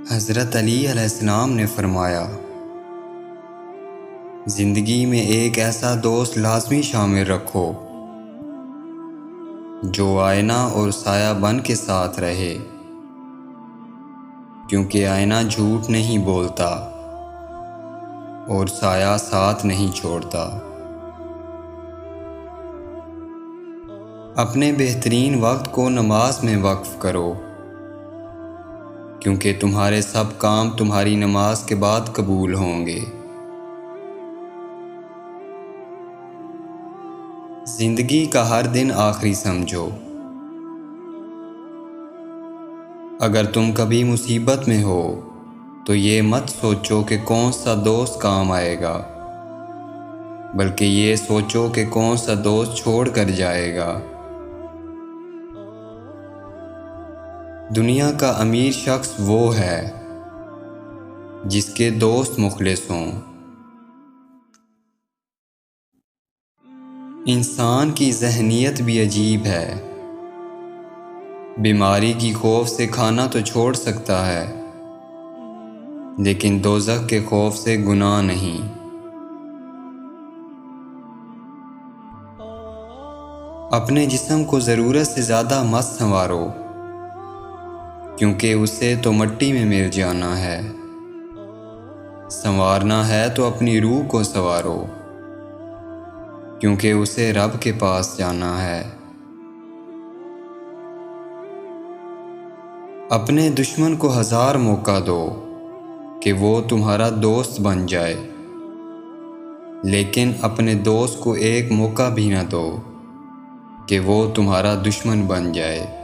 हज़रत अली अलैहिस्सलाम ने फरमाया, ज़िंदगी में एक ऐसा दोस्त लाज़मी शामिल रखो जो आईना और साया बन के साथ रहे, क्योंकि आईना झूठ नहीं बोलता और साया साथ नहीं छोड़ता। अपने बेहतरीन वक्त को नमाज में वक्फ करो, क्योंकि तुम्हारे सब काम तुम्हारी नमाज के बाद कबूल होंगे। ज़िंदगी का हर दिन आखिरी समझो। अगर तुम कभी मुसीबत में हो तो ये मत सोचो कि कौन सा दोस्त काम आएगा, बल्कि ये सोचो कि कौन सा दोस्त छोड़ कर जाएगा। दुनिया का अमीर शख्स वो है जिसके दोस्त मुखलिस हों। इंसान की ज़हनियत भी अजीब है। बीमारी की खौफ से खाना तो छोड़ सकता है, लेकिन दोज़ख के खौफ से गुनाह नहीं। अपने जिस्म को ज़रूरत से ज़्यादा मत संवारो, क्योंकि उसे तो मिट्टी में मिल जाना है। संवारना है तो अपनी रूह को संवारो, क्योंकि उसे रब के पास जाना है। अपने दुश्मन को 1000 मौका दो कि वो तुम्हारा दोस्त बन जाए, लेकिन अपने दोस्त को एक मौका भी न दो कि वो तुम्हारा दुश्मन बन जाए।